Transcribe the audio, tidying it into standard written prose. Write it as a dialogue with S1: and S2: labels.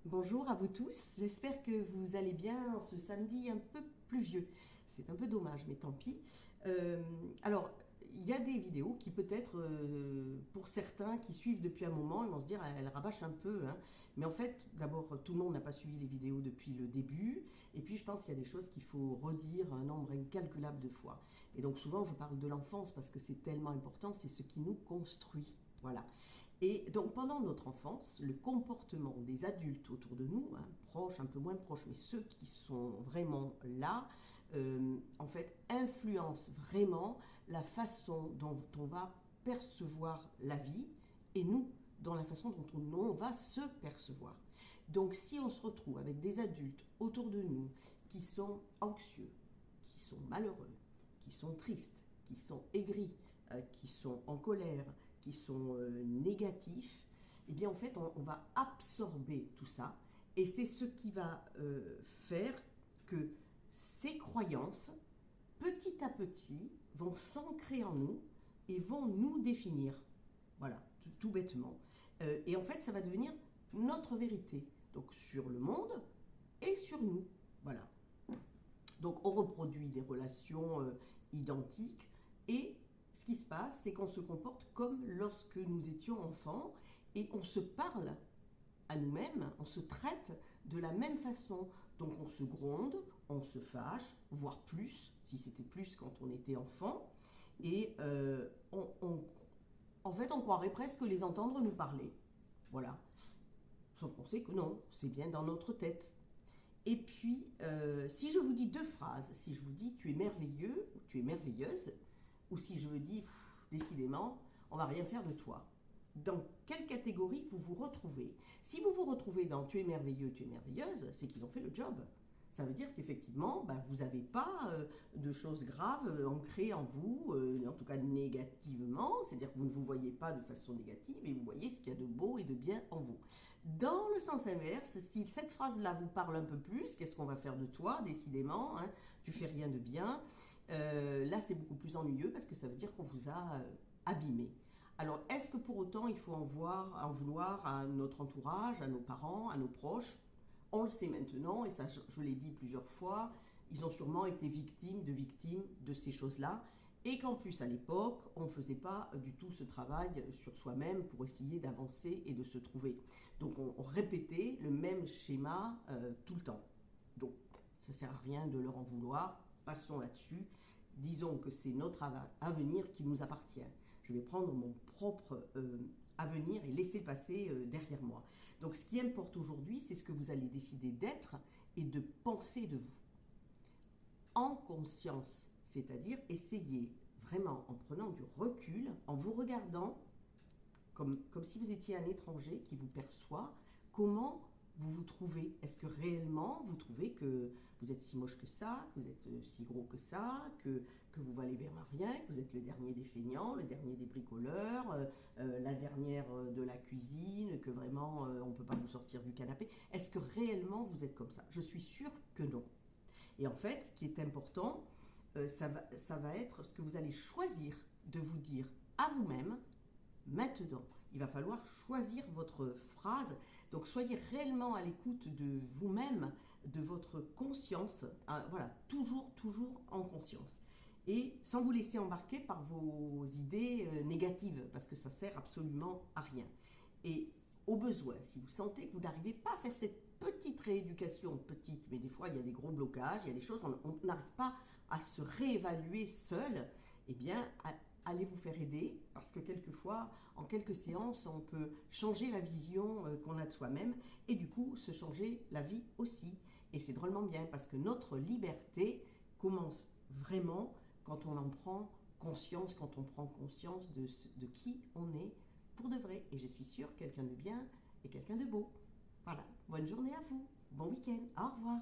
S1: Bonjour à vous tous, j'espère que vous allez bien ce samedi un peu pluvieux. C'est un peu dommage, mais tant pis. Alors, il y a des vidéos qui peut-être, pour certains qui suivent depuis un moment, ils vont se dire, elle rabâche un peu, hein. Mais en fait, d'abord, tout le monde n'a pas suivi les vidéos depuis le début. Et puis, je pense qu'il y a des choses qu'il faut redire un nombre incalculable de fois. Et donc, souvent, je parle de l'enfance parce que c'est tellement important, c'est ce qui nous construit. Voilà. Et donc pendant notre enfance, le comportement des adultes autour de nous, hein, proches, un peu moins proches, mais ceux qui sont vraiment là, en fait, influencent vraiment la façon dont on va percevoir la vie et nous, dans la façon dont on va se percevoir. Donc si on se retrouve avec des adultes autour de nous qui sont anxieux, qui sont malheureux, qui sont tristes, qui sont aigris, qui sont en colère, qui sont négatifs, eh bien en fait on va absorber tout ça et c'est ce qui va faire que ces croyances, petit à petit, vont s'ancrer en nous et vont nous définir. Voilà, tout bêtement. Et en fait ça va devenir notre vérité, donc sur le monde et sur nous. Voilà. Donc on reproduit des relations identiques et ce qui se passe, c'est qu'on se comporte comme lorsque nous étions enfants et on se parle à nous-mêmes, on se traite de la même façon. Donc on se gronde, on se fâche, voire plus, si c'était plus quand on était enfant, et en fait on croirait presque les entendre nous parler. Voilà. Sauf qu'on sait que non, c'est bien dans notre tête. Et puis, si je vous dis deux phrases, si je vous dis tu es merveilleux ou tu es merveilleuse, ou si je vous dis décidément on va rien faire de toi, dans quelle catégorie vous vous retrouvez? Si vous vous retrouvez dans tu es merveilleux, tu es merveilleuse, c'est qu'ils ont fait le job. Ça veut dire qu'effectivement, vous n'avez pas de choses graves ancrées en vous, en tout cas négativement, c'est-à-dire que vous ne vous voyez pas de façon négative et vous voyez ce qu'il y a de beau et de bien en vous. Dans le sens inverse, si cette phrase-là vous parle un peu plus, qu'est-ce qu'on va faire de toi, décidément, hein, tu fais rien de bien, là c'est beaucoup plus ennuyeux parce que ça veut dire qu'on vous a abîmé. Alors, est-ce que pour autant il faut en vouloir à notre entourage, à nos parents, à nos proches? On le sait maintenant, et ça je l'ai dit plusieurs fois, ils ont sûrement été victimes de ces choses-là, et qu'en plus à l'époque, on ne faisait pas du tout ce travail sur soi-même pour essayer d'avancer et de se trouver. Donc on répétait le même schéma tout le temps. Donc ça ne sert à rien de leur en vouloir, passons là-dessus. Disons que c'est notre avenir qui nous appartient. Je vais prendre mon propre avenir et laisser le passé derrière moi. Donc ce qui importe aujourd'hui, c'est ce que vous allez décider d'être et de penser de vous. En conscience, c'est-à-dire essayer vraiment en prenant du recul, en vous regardant comme si vous étiez un étranger qui vous perçoit, comment vous vous trouvez. Est-ce que réellement vous trouvez que vous êtes si moche que ça, que vous êtes si gros que ça, que vous valez bien rien, que vous êtes le dernier des feignants, le dernier des bricoleurs, la dernière de la cuisine, que vraiment on ne peut pas vous sortir du canapé? Est-ce que réellement vous êtes comme ça? Je suis sûre que non. Et en fait, ce qui est important, ça va être ce que vous allez choisir de vous dire à vous-même maintenant. Il va falloir choisir votre phrase. Donc soyez réellement à l'écoute de vous-même, de votre conscience. Voilà, toujours, toujours en conscience. Et sans vous laisser embarquer par vos idées négatives, parce que ça sert absolument à rien. Et au besoin, si vous sentez que vous n'arrivez pas à faire cette petite rééducation, petite, mais des fois il y a des gros blocages, il y a des choses, on n'arrive pas à se réévaluer seul, eh bien, allez vous faire aider, parce que quelquefois, en quelques séances, on peut changer la vision qu'on a de soi-même, et du coup, se changer la vie aussi. Et c'est drôlement bien, parce que notre liberté commence vraiment quand on en prend conscience, quand on prend conscience de qui on est pour de vrai. Et je suis sûre, quelqu'un de bien et quelqu'un de beau. Voilà, bonne journée à vous, bon week-end, au revoir.